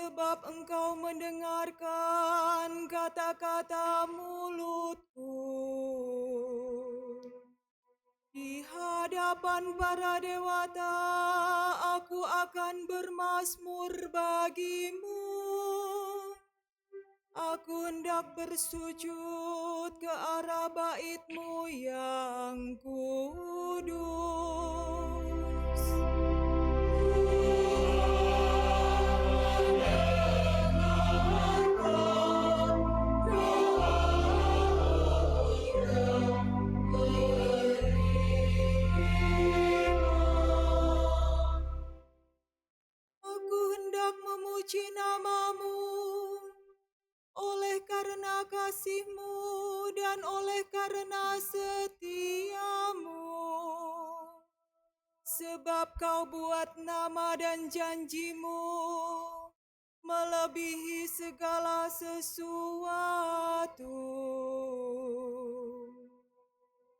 sebab Engkau mendengarkan kata-kata mulutku. Di hadapan para dewata, aku akan bermazmur bagimu. Aku hendak bersujud ke arah bait-Mu yang kudus. Aku hendak memuji nama-Mu, oleh karena kasih-Mu dan oleh karena setia-Mu. Sebab Kau buat nama dan janji-Mu melebihi segala sesuatu.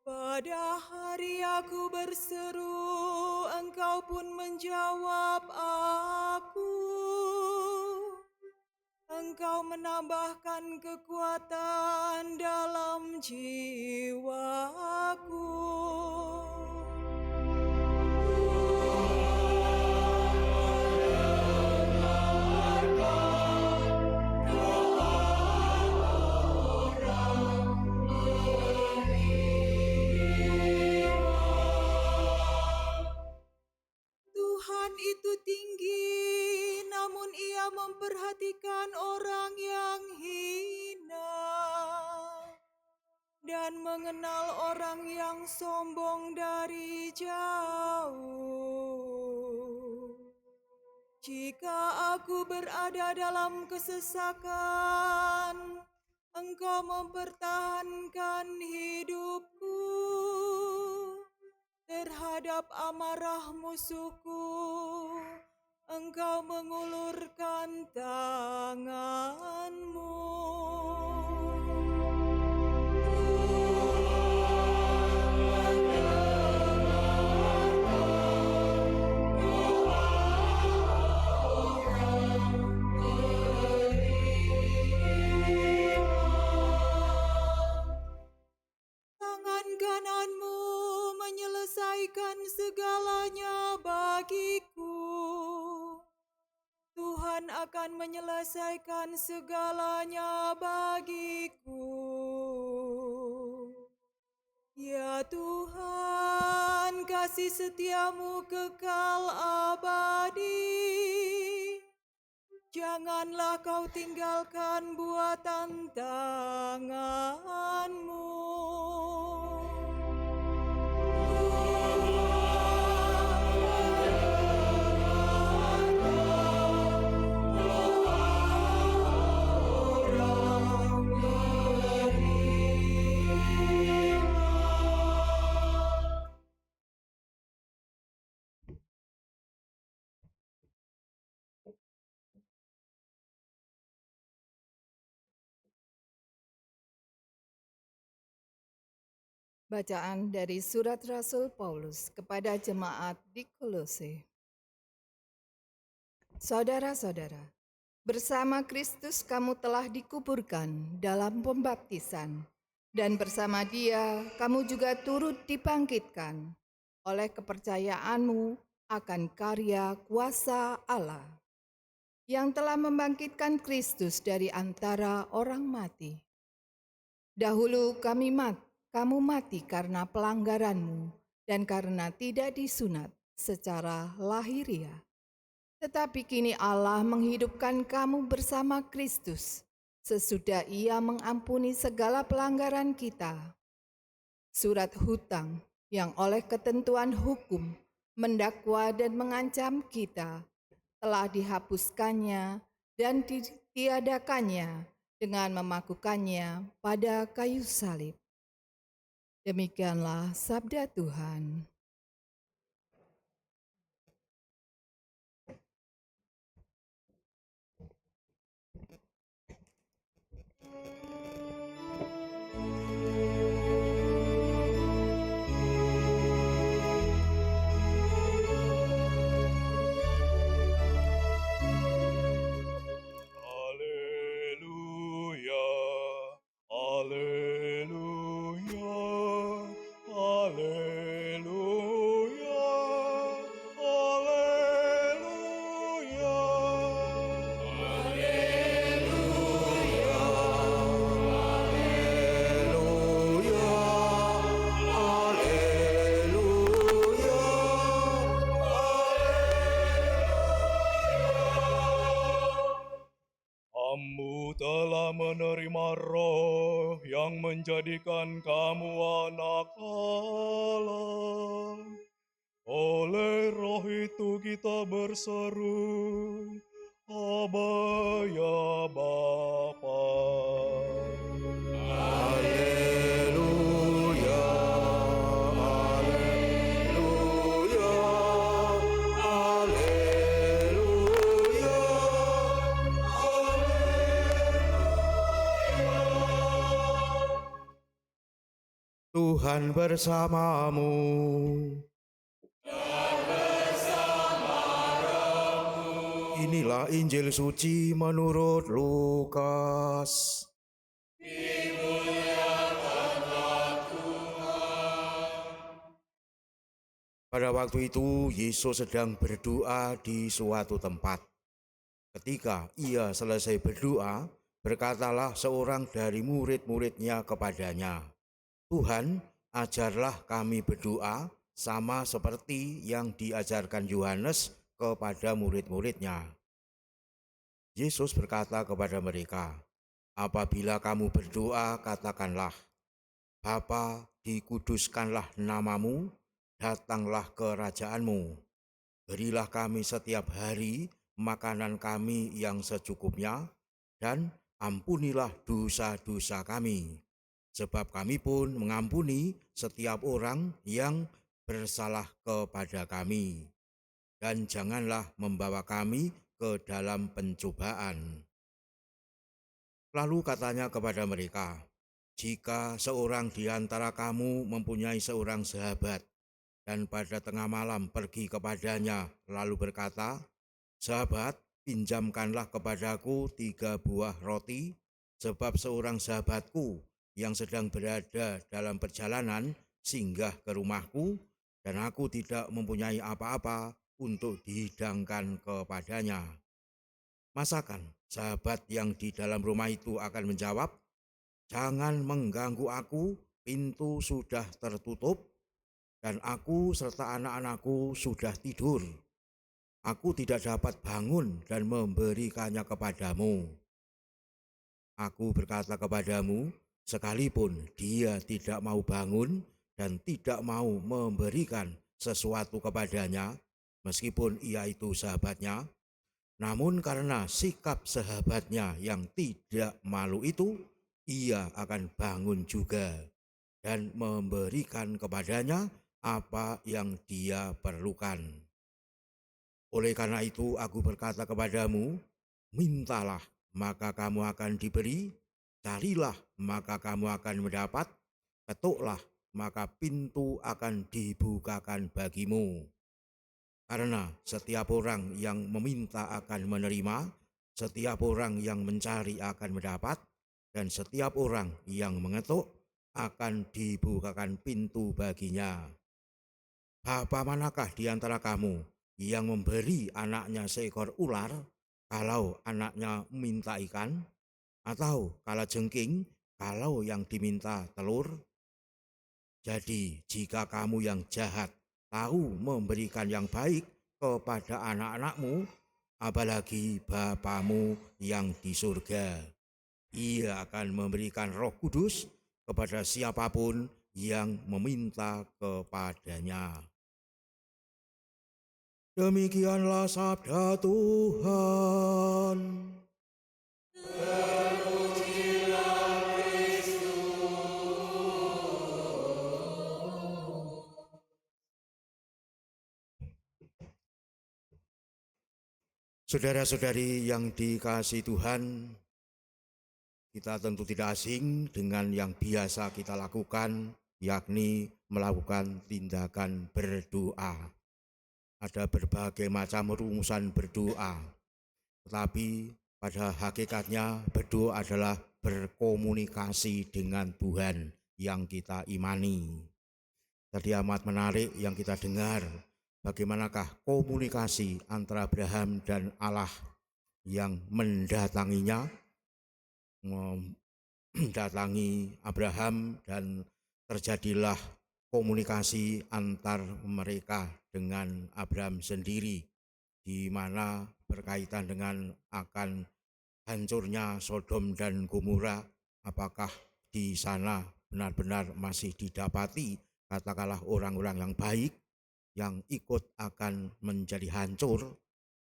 Pada hari aku berseru, Engkau pun menjawab aku. Engkau menambahkan kekuatan dalam jiwaku. Tuhan itu tinggi, namun Ia memperhatikan orang yang hina dan mengenal orang yang sombong dari jauh. Jika aku berada dalam kesesakan, Engkau mempertahankan hidupku. Terhadap amarah musuhku, Engkau mengulurkan tangan-Mu. Tangan kanan-Mu menyelesaikan segalanya bagiku. Tuhan akan menyelesaikan segalanya bagiku. Ya Tuhan, kasih setia-Mu kekal abadi. Janganlah Kau tinggalkan buatan tangan-Mu. Bacaan dari Surat Rasul Paulus kepada jemaat di Kolose. Saudara-saudara, bersama Kristus kamu telah dikuburkan dalam pembaptisan, dan bersama Dia kamu juga turut dibangkitkan oleh kepercayaanmu akan karya kuasa Allah yang telah membangkitkan Kristus dari antara orang mati. Dahulu kamu mati karena pelanggaranmu dan karena tidak disunat secara lahiriah. Tetapi kini Allah menghidupkan kamu bersama Kristus sesudah Ia mengampuni segala pelanggaran kita. Surat hutang yang oleh ketentuan hukum mendakwa dan mengancam kita telah dihapuskannya dan ditiadakannya dengan memakukannya pada kayu salib. Demikianlah sabda Tuhan. telah menerima Roh yang menjadikan kamu anak Allah. Oleh Roh itu kita berseru, Aba ya Bapa. Haleluya, haleluya, haleluya, haleluya. Tuhan bersamamu. Inilah Injil suci menurut Lukas. Pada waktu itu, Yesus sedang berdoa di suatu tempat. Ketika ia selesai berdoa, berkatalah seorang dari murid-muridnya kepadanya, Tuhan, ajarlah kami berdoa sama seperti yang diajarkan Yohanes kepada murid-muridnya. Yesus berkata kepada mereka, apabila kamu berdoa, katakanlah, Bapa, dikuduskanlah namamu, datanglah kerajaanmu. Berilah kami setiap hari makanan kami yang secukupnya, dan ampunilah dosa-dosa kami, sebab kami pun mengampuni setiap orang yang bersalah kepada kami. Dan janganlah membawa kami ke dalam pencobaan. Lalu katanya kepada mereka, jika seorang di antara kamu mempunyai seorang sahabat, dan pada tengah malam pergi kepadanya lalu berkata, sahabat, pinjamkanlah kepadaku 3 buah roti, sebab seorang sahabatku yang sedang berada dalam perjalanan singgah ke rumahku, dan aku tidak mempunyai apa-apa untuk dihidangkan kepadanya. Masakan sahabat yang di dalam rumah itu akan menjawab, jangan mengganggu aku, pintu sudah tertutup, dan aku serta anak-anakku sudah tidur. Aku tidak dapat bangun dan memberikannya kepadamu. Aku berkata kepadamu, sekalipun dia tidak mau bangun dan tidak mau memberikan sesuatu kepadanya, meskipun ia itu sahabatnya, namun karena sikap sahabatnya yang tidak malu itu, ia akan bangun juga dan memberikan kepadanya apa yang dia perlukan. Oleh karena itu aku berkata kepadamu, mintalah maka kamu akan diberi, carilah maka kamu akan mendapat, ketuklah maka pintu akan dibukakan bagimu. Karena setiap orang yang meminta akan menerima, setiap orang yang mencari akan mendapat, dan setiap orang yang mengetuk akan dibukakan pintu baginya. Bapa manakah di antara kamu yang memberi anaknya seekor ular kalau anaknya minta ikan, atau kalajengking kalau yang diminta telur? Jadi jika kamu yang jahat tahu memberikan yang baik kepada anak-anakmu, apalagi Bapamu yang di surga, ia akan memberikan Roh Kudus kepada siapapun yang meminta kepadanya. Demikianlah sabda Tuhan. Saudara-saudari yang dikasihi Tuhan, kita tentu tidak asing dengan yang biasa kita lakukan, yakni melakukan tindakan berdoa. Ada berbagai macam rumusan berdoa, tetapi pada hakikatnya berdoa adalah berkomunikasi dengan Tuhan yang kita imani. Tadi amat menarik yang kita dengar, bagaimanakah komunikasi antara Abraham dan Allah yang mendatanginya, mendatangi Abraham, dan terjadilah komunikasi antar mereka dengan Abraham sendiri, di mana berkaitan dengan akan hancurnya Sodom dan Gomora, apakah di sana benar-benar masih didapati katakanlah orang-orang yang baik yang ikut akan menjadi hancur?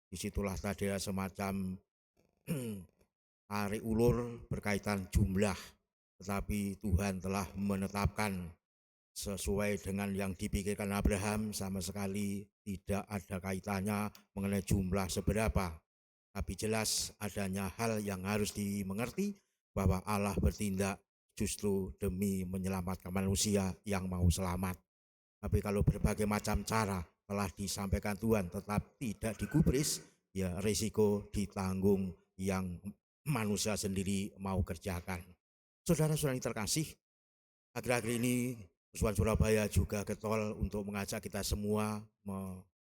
Disitulah tadi semacam tarik ulur berkaitan jumlah, tetapi Tuhan telah menetapkan sesuai dengan yang dipikirkan Abraham, sama sekali tidak ada kaitannya mengenai jumlah seberapa. Tapi jelas adanya hal yang harus dimengerti, bahwa Allah bertindak justru demi menyelamatkan manusia yang mau selamat. Tapi kalau berbagai macam cara telah disampaikan Tuhan tetap tidak digubris, ya risiko ditanggung yang manusia sendiri mau kerjakan. Saudara-saudara yang terkasih, akhir-akhir ini Persekutuan Surabaya juga getol untuk mengajak kita semua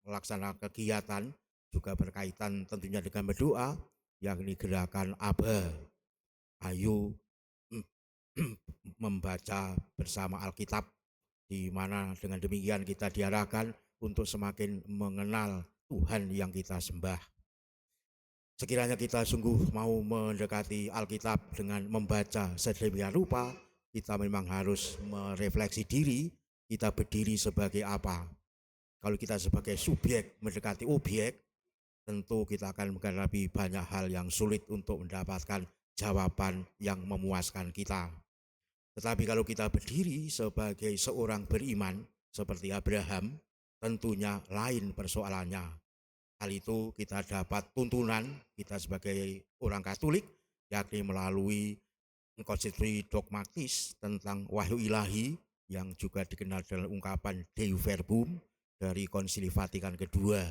melaksanakan kegiatan juga berkaitan tentunya dengan berdoa, yakni gerakan Aba. Ayo membaca bersama Alkitab, di mana dengan demikian kita diarahkan untuk semakin mengenal Tuhan yang kita sembah. Sekiranya kita sungguh mau mendekati Alkitab dengan membaca sedemikian rupa, kita memang harus merefleksi diri, kita berdiri sebagai apa. Kalau kita sebagai subjek mendekati objek, tentu kita akan menghadapi banyak hal yang sulit untuk mendapatkan jawaban yang memuaskan kita. Tetapi kalau kita berdiri sebagai seorang beriman seperti Abraham, tentunya lain persoalannya. Hal itu kita dapat tuntunan kita sebagai orang Katolik, yakni melalui konstitusi dogmatis tentang wahyu ilahi yang juga dikenal dalam ungkapan Dei Verbum dari Konsili Vatikan kedua.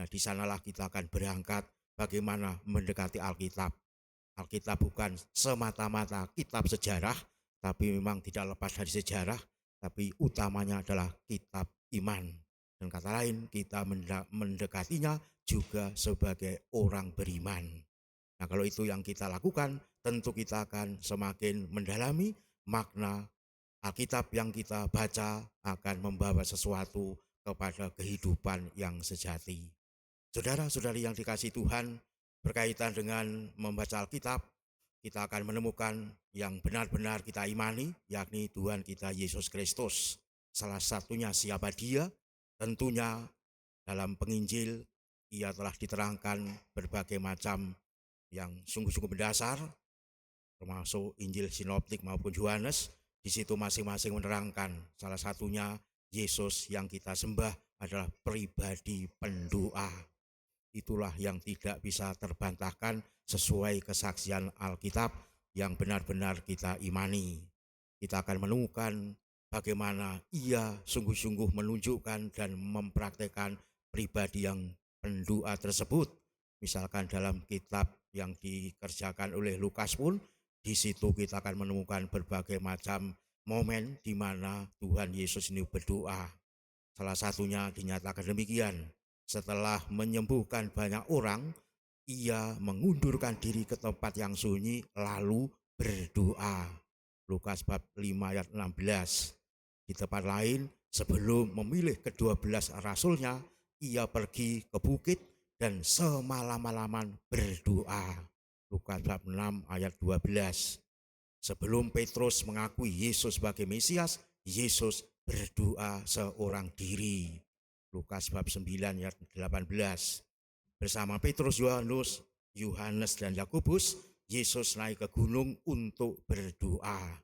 Nah, di sanalah kita akan berangkat bagaimana mendekati Alkitab. Alkitab bukan semata-mata kitab sejarah, tapi memang tidak lepas dari sejarah, tapi utamanya adalah kitab iman. Dan kata lain, kita mendekatinya juga sebagai orang beriman. Nah, kalau itu yang kita lakukan, tentu kita akan semakin mendalami makna Alkitab yang kita baca akan membawa sesuatu kepada kehidupan yang sejati. Saudara-saudari yang dikasihi Tuhan, berkaitan dengan membaca Alkitab, kita akan menemukan yang benar-benar kita imani, yakni Tuhan kita Yesus Kristus. Salah satunya siapa Dia? Tentunya dalam penginjil Ia telah diterangkan berbagai macam yang sungguh-sungguh mendasar, termasuk Injil Sinoptik maupun Yohanes. Di situ masing-masing menerangkan salah satunya Yesus yang kita sembah adalah pribadi pendoa. Itulah yang tidak bisa terbantahkan sesuai kesaksian Alkitab yang benar-benar kita imani. Kita akan menemukan bagaimana Ia sungguh-sungguh menunjukkan dan mempraktekkan pribadi yang pendoa tersebut. Misalkan dalam kitab yang dikerjakan oleh Lukas pun, di situ kita akan menemukan berbagai macam momen di mana Tuhan Yesus ini berdoa. Salah satunya dinyatakan demikian, setelah menyembuhkan banyak orang, Ia mengundurkan diri ke tempat yang sunyi lalu berdoa. Lukas bab 5 ayat 16. Di tempat lain, sebelum memilih ke-12 rasulnya, Ia pergi ke bukit dan semalam-malaman berdoa. Lukas bab 6 ayat 12. Sebelum Petrus mengakui Yesus sebagai Mesias, Yesus berdoa seorang diri. Lukas bab 9 ayat 18. Bersama Petrus, Yohanes dan Yakobus, Yesus naik ke gunung untuk berdoa.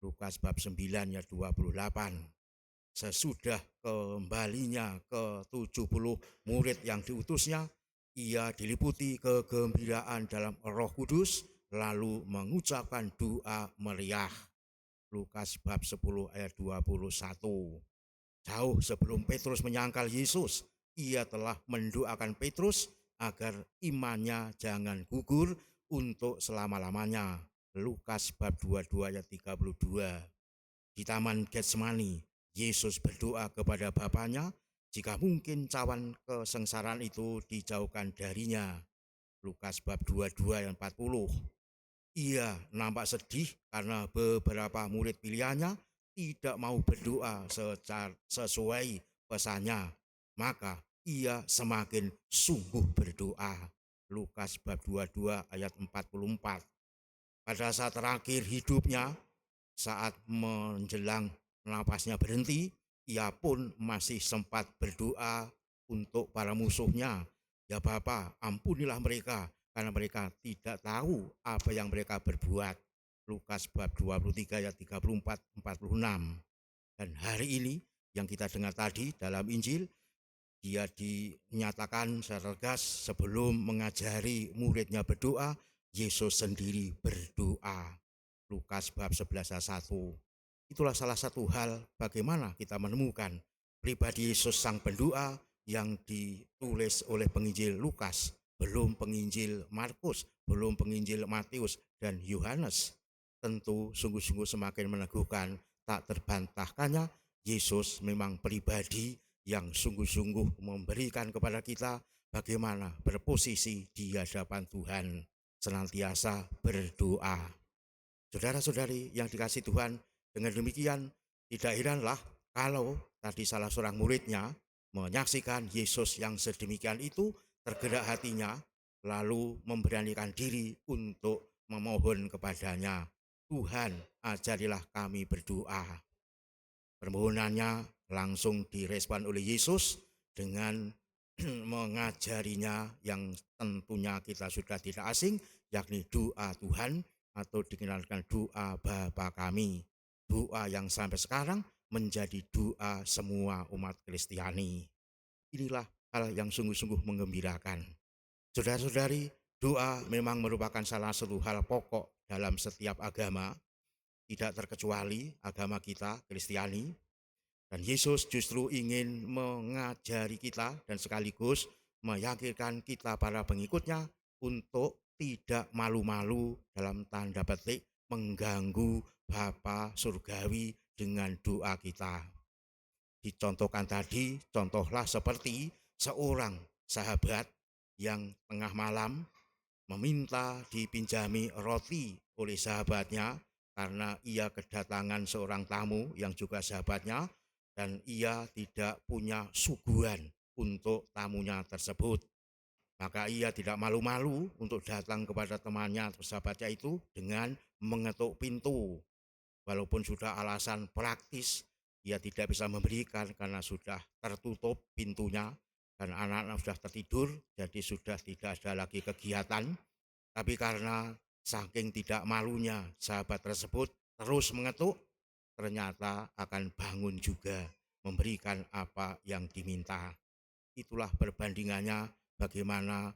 Lukas bab 9 ayat 28. Sesudah kembalinya ke 70 murid yang diutusnya, Ia diliputi kegembiraan dalam Roh Kudus, lalu mengucapkan doa meriah. Lukas bab 10 ayat 21. Jauh sebelum Petrus menyangkal Yesus, Ia telah mendoakan Petrus agar imannya jangan gugur untuk selama-lamanya. Lukas bab 22 ayat 32. Di Taman Getsemani, Yesus berdoa kepada Bapanya jika mungkin cawan kesengsaraan itu dijauhkan darinya. Lukas bab 22 ayat 40. Ia nampak sedih karena beberapa murid pilihannya tidak mau berdoa sesuai pesannya. Maka Ia semakin sungguh berdoa. Lukas bab 22 ayat 44. Pada saat terakhir hidupnya, saat menjelang napasnya berhenti, ia pun masih sempat berdoa untuk para musuhnya. Ya Bapa, ampunilah mereka karena mereka tidak tahu apa yang mereka berbuat. Lukas bab 23 ayat 34-46. Dan hari ini yang kita dengar tadi dalam Injil, dia dinyatakan secara tegas sebelum mengajari muridnya berdoa, Yesus sendiri berdoa. Lukas bab 11 ayat 1. Itulah salah satu hal bagaimana kita menemukan pribadi Yesus sang pendoa yang ditulis oleh penginjil Lukas, belum penginjil Markus, belum penginjil Matius dan Yohanes. Tentu sungguh-sungguh semakin meneguhkan, tak terbantahkannya Yesus memang pribadi yang sungguh-sungguh memberikan kepada kita bagaimana berposisi di hadapan Tuhan, senantiasa berdoa. Saudara-saudari yang dikasihi Tuhan, dengan demikian tidak heranlah kalau tadi salah seorang muridnya menyaksikan Yesus yang sedemikian itu, tergerak hatinya, lalu memberanikan diri untuk memohon kepadanya, Tuhan, ajarilah kami berdoa. Permohonannya langsung direspon oleh Yesus dengan mengajarinya yang tentunya kita sudah tidak asing, yakni doa Tuhan atau dikenalkan doa Bapa kami. Doa yang sampai sekarang menjadi doa semua umat Kristiani. Inilah hal yang sungguh-sungguh menggembirakan. Saudara-saudari, doa memang merupakan salah satu hal pokok dalam setiap agama, tidak terkecuali agama kita Kristiani. Dan Yesus justru ingin mengajari kita dan sekaligus meyakinkan kita para pengikutnya untuk tidak malu-malu dalam tanda petik mengganggu Bapa Surgawi dengan doa kita. Dicontohkan tadi, contohlah seperti seorang sahabat yang tengah malam meminta dipinjami roti oleh sahabatnya karena ia kedatangan seorang tamu yang juga sahabatnya dan ia tidak punya suguhan untuk tamunya tersebut. Maka ia tidak malu-malu untuk datang kepada temannya atau sahabatnya itu dengan mengetuk pintu. Walaupun sudah alasan praktis, ia tidak bisa memberikan karena sudah tertutup pintunya dan anak-anak sudah tertidur, jadi sudah tidak ada lagi kegiatan. Tapi karena saking tidak malunya sahabat tersebut terus mengetuk, ternyata akan bangun juga memberikan apa yang diminta. Itulah perbandingannya bagaimana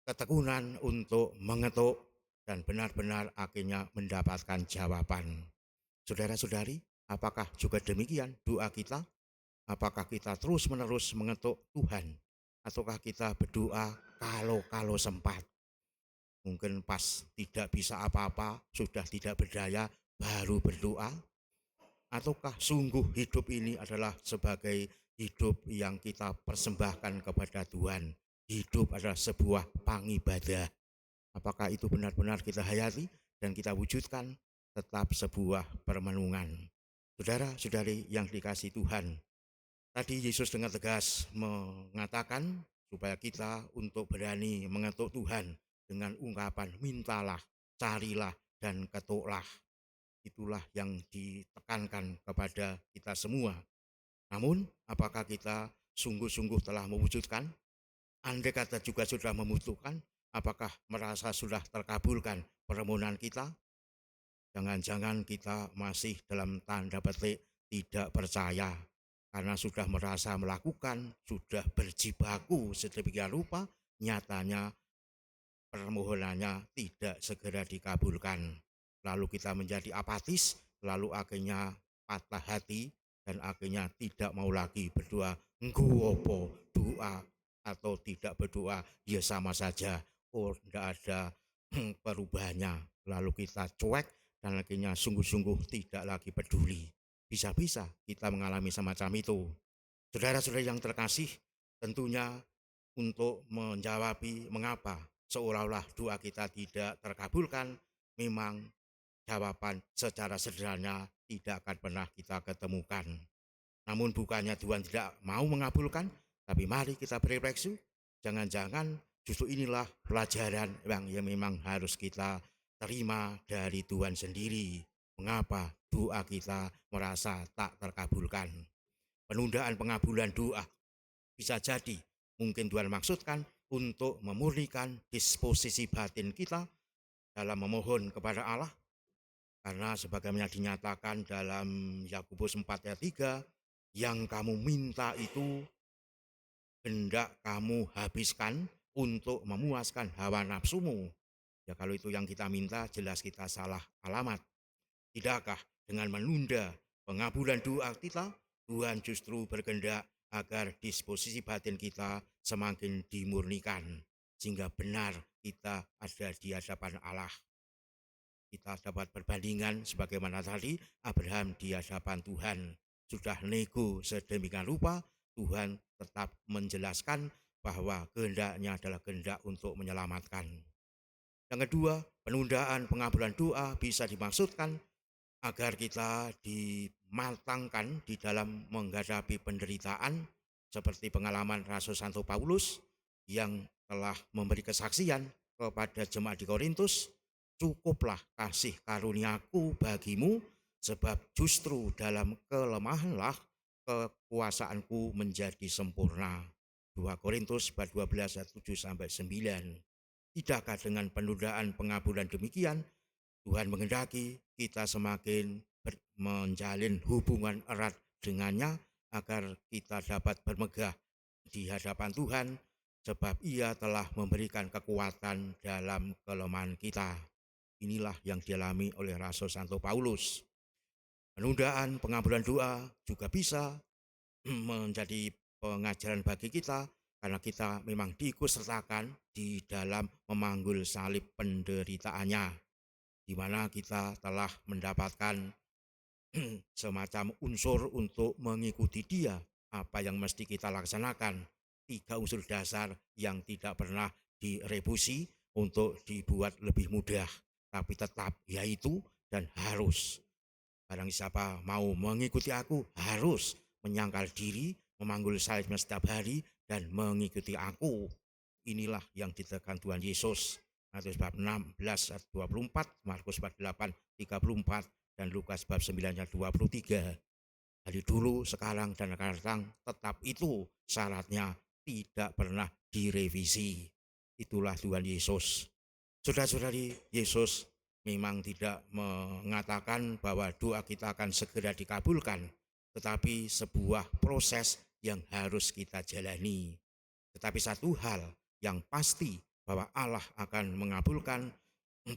ketekunan untuk mengetuk dan benar-benar akhirnya mendapatkan jawaban. Saudara-saudari, apakah juga demikian doa kita? Apakah kita terus-menerus mengetuk Tuhan? Ataukah kita berdoa kalau sempat? Mungkin pas tidak bisa apa-apa, sudah tidak berdaya, baru berdoa? Ataukah sungguh hidup ini adalah sebagai hidup yang kita persembahkan kepada Tuhan? Hidup adalah sebuah pangibadah. Apakah itu benar-benar kita hayati dan kita wujudkan tetap sebuah permenungan? Saudara-saudari yang dikasihi Tuhan, tadi Yesus dengan tegas mengatakan supaya kita untuk berani mengetuk Tuhan dengan ungkapan mintalah, carilah, dan ketuklah. Itulah yang ditekankan kepada kita semua. Namun, apakah kita sungguh-sungguh telah mewujudkan? Andai kata juga sudah membutuhkan, apakah merasa sudah terkabulkan permohonan kita? Jangan-jangan kita masih dalam tanda petik tidak percaya karena sudah merasa melakukan, sudah berjibaku sedemikian rupa, nyatanya permohonannya tidak segera dikabulkan. Lalu kita menjadi apatis, lalu akhirnya patah hati dan akhirnya tidak mau lagi berdoa. Nggopo doa atau tidak berdoa, ya sama saja. Oh, tidak ada perubahannya. Lalu kita cuek dan akhirnya sungguh-sungguh tidak lagi peduli. Bisa-bisa kita mengalami semacam itu. Saudara-saudara yang terkasih, tentunya untuk menjawabi mengapa seolah-olah doa kita tidak terkabulkan, memang jawaban secara sederhana tidak akan pernah kita ketemukan. Namun bukannya Tuhan tidak mau mengabulkan, tapi mari kita berefleksi, jangan-jangan Justru inilah pelajaran yang memang harus kita terima dari Tuhan sendiri. Mengapa doa kita merasa tak terkabulkan? Penundaan pengabulan doa bisa jadi mungkin Tuhan maksudkan untuk memurnikan disposisi batin kita dalam memohon kepada Allah. Karena sebagaimana dinyatakan dalam Yakobus 4 ayat 3, yang kamu minta itu hendak kamu habiskan untuk memuaskan hawa nafsumu. Ya kalau itu yang kita minta, jelas kita salah alamat. Tidakkah dengan menunda pengabulan doa kita, Tuhan justru berkehendak agar disposisi batin kita semakin dimurnikan, sehingga benar kita ada di hadapan Allah. Kita dapat perbandingan sebagaimana tadi Abraham di hadapan Tuhan. Sudah nego sedemikian rupa, Tuhan tetap menjelaskan bahwa kehendaknya adalah kehendak untuk menyelamatkan. Yang kedua, penundaan pengabulan doa bisa dimaksudkan agar kita dimatangkan di dalam menghadapi penderitaan, seperti pengalaman Rasul Santo Paulus yang telah memberi kesaksian kepada jemaat di Korintus, cukuplah kasih karuniaku bagimu, sebab justru dalam kelemahanlah kekuasaanku menjadi sempurna. 2 Korintus 12 ayat 7-9. Tidakkah dengan penundaan pengabulan demikian, Tuhan menghendaki kita semakin menjalin hubungan erat dengannya agar kita dapat bermegah di hadapan Tuhan, sebab Ia telah memberikan kekuatan dalam kelemahan kita. Inilah yang dialami oleh Rasul Santo Paulus. Penundaan pengabulan doa juga bisa menjadi pengajaran bagi kita, karena kita memang diikutsertakan di dalam memanggul salib penderitaannya, di mana kita telah mendapatkan semacam unsur untuk mengikuti Dia. Apa yang mesti kita laksanakan? 3 unsur dasar yang tidak pernah direbusi untuk dibuat lebih mudah, tapi tetap yaitu dan harus. Barang siapa mau mengikuti aku harus menyangkal diri, memanggul salibnya setiap hari, dan mengikuti aku. Inilah yang ditekan Tuhan Yesus. Matius bab 16 ayat 24, Markus bab 8 34, dan Lukas bab 9 ayat 23. Dari dulu, sekarang, dan akan datang, tetap itu syaratnya, tidak pernah direvisi. Itulah Tuhan Yesus. Saudara-saudari, Yesus memang tidak mengatakan bahwa doa kita akan segera dikabulkan, tetapi sebuah proses yang harus kita jalani. Tetapi satu hal yang pasti, bahwa Allah akan mengabulkan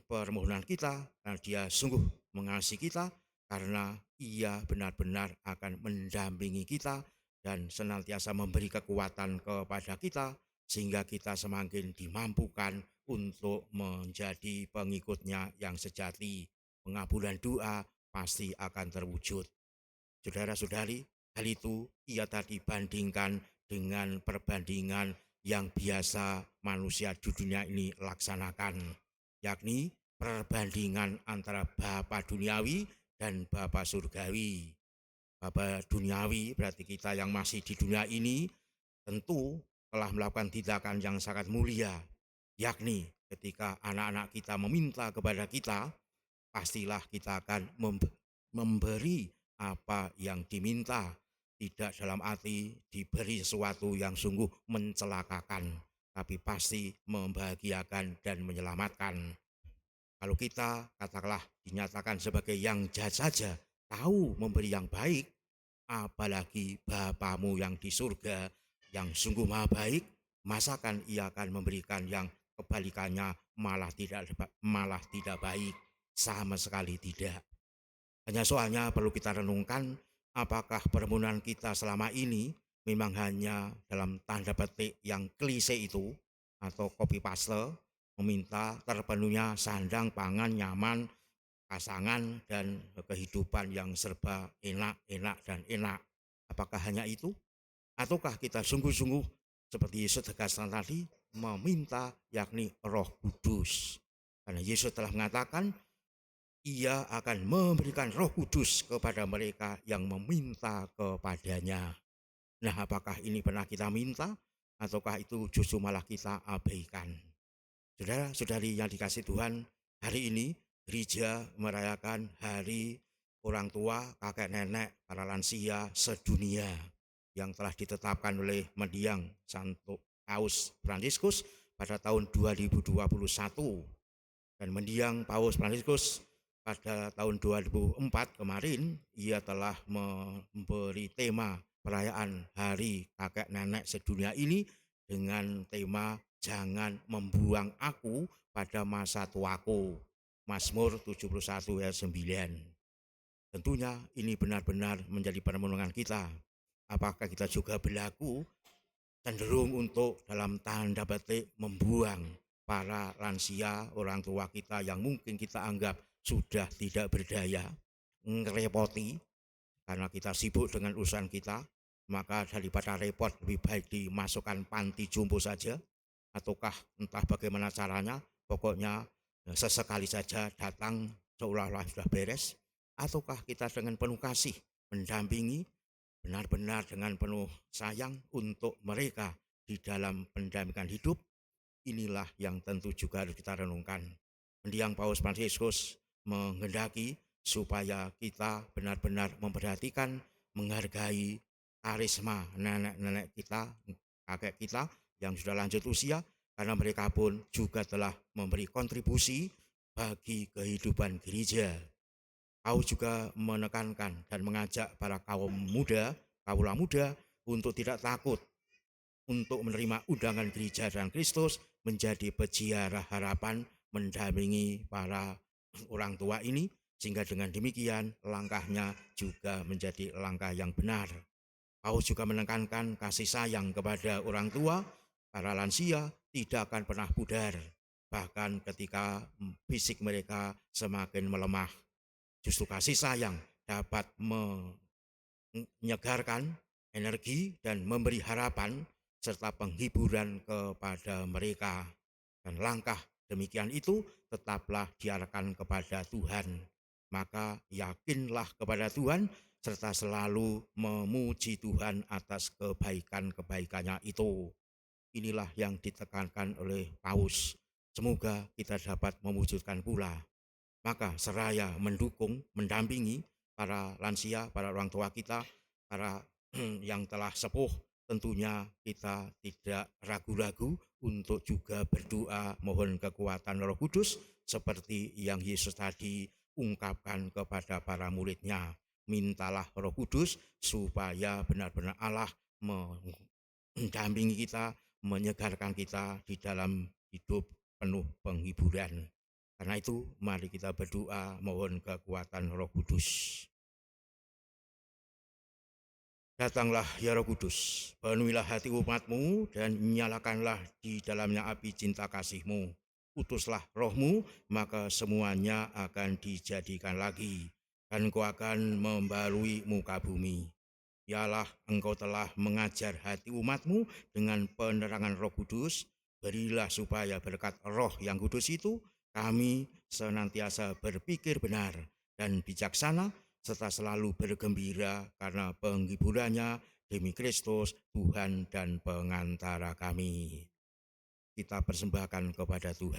permohonan kita karena Dia sungguh mengasihi kita, karena Ia benar-benar akan mendampingi kita dan senantiasa memberi kekuatan kepada kita, sehingga kita semakin dimampukan untuk menjadi pengikutnya yang sejati. Pengabulan doa pasti akan terwujud. Saudara-saudari, hal itu ia tadi bandingkan dengan perbandingan yang biasa manusia di dunia ini laksanakan, yakni perbandingan antara Bapa duniawi dan Bapa surgawi. Bapa duniawi berarti kita yang masih di dunia ini tentu telah melakukan tindakan yang sangat mulia, yakni ketika anak-anak kita meminta kepada kita, pastilah kita akan memberi apa yang diminta, tidak dalam arti diberi sesuatu yang sungguh mencelakakan, tapi pasti membahagiakan dan menyelamatkan. Kalau kita katakanlah dinyatakan sebagai yang jahat saja tahu memberi yang baik, apalagi Bapamu yang di surga yang sungguh maha baik, masakan Ia akan memberikan yang kebalikannya malah tidak baik? Sama sekali tidak. Hanya soalnya perlu kita renungkan, apakah permohonan kita selama ini memang hanya dalam tanda petik yang klise itu, atau copy paste, meminta terpenuhnya sandang, pangan, nyaman, pasangan, dan kehidupan yang serba enak, dan enak. Apakah hanya itu? Ataukah kita sungguh-sungguh seperti Yesus tegaskan tadi, meminta yakni Roh Kudus? Karena Yesus telah mengatakan, Ia akan memberikan Roh Kudus kepada mereka yang meminta kepadanya. Nah, apakah ini pernah kita minta? ataukah itu justru malah kita abaikan? Saudara-saudari yang dikasih Tuhan, hari ini gereja merayakan hari orang tua, kakek nenek, para lansia sedunia yang telah ditetapkan oleh Mendiang Santo Paus Fransiskus pada tahun 2021. Dan Mendiang Paus Fransiskus pada tahun 2004 kemarin, ia telah memberi tema perayaan Hari Kakek Nenek Sedunia ini dengan tema "Jangan Membuang Aku pada Masa Tuaku", Mazmur 71 ayat 9. Tentunya ini benar-benar menjadi perenungan kita. Apakah kita juga berlaku cenderung untuk dalam tanda petik membuang para lansia, orang tua kita yang mungkin kita anggap sudah tidak berdaya, ngerepoti karena kita sibuk dengan urusan kita, maka daripada repot lebih baik dimasukkan panti jompo saja, ataukah entah bagaimana caranya, pokoknya sesekali saja datang seolah-olah sudah beres, ataukah kita dengan penuh kasih mendampingi benar-benar dengan penuh sayang untuk mereka di dalam pendampingan hidup. Inilah yang tentu juga harus kita renungkan. Mendiang Paus Fransiskus menghendaki supaya kita benar-benar memperhatikan, menghargai karisma nenek-nenek kita, kakek kita yang sudah lanjut usia, karena mereka pun juga telah memberi kontribusi bagi kehidupan gereja. Paus juga menekankan dan mengajak para kaula muda untuk tidak takut untuk menerima undangan gereja dan Kristus menjadi peziarah harapan mendampingi para orang tua ini, sehingga dengan demikian langkahnya juga menjadi langkah yang benar. Paus juga menekankan kasih sayang kepada orang tua, para lansia tidak akan pernah pudar, bahkan ketika fisik mereka semakin melemah. Justru kasih sayang dapat menyegarkan energi dan memberi harapan serta penghiburan kepada mereka. Dan langkah demikian itu tetaplah diarahkan kepada Tuhan. Maka yakinlah kepada Tuhan serta selalu memuji Tuhan atas kebaikan-kebaikannya itu. Inilah yang ditekankan oleh Paus. Semoga kita dapat mewujudkan pula. Maka seraya mendukung, mendampingi para lansia, para orang tua kita, para yang telah sepuh, tentunya kita tidak ragu-ragu untuk juga berdoa mohon kekuatan Roh Kudus seperti yang Yesus tadi ungkapkan kepada para muridnya. Mintalah Roh Kudus supaya benar-benar Allah mendampingi kita, menyegarkan kita di dalam hidup penuh penghiburan. Karena itu mari kita berdoa mohon kekuatan Roh Kudus. Datanglah ya Roh Kudus, penuhilah hati umat-Mu dan nyalakanlah di dalamnya api cinta kasih-Mu. Utuslah Roh-Mu, maka semuanya akan dijadikan lagi, dan Engkau akan membarui muka bumi. Yalah, Engkau telah mengajar hati umat-Mu dengan penerangan Roh Kudus. Berilah supaya berkat Roh yang kudus itu kami senantiasa berpikir benar dan bijaksana, serta selalu bergembira karena penghiburannya demi Kristus, Tuhan dan pengantara kami. Kita persembahkan kepada Tuhan.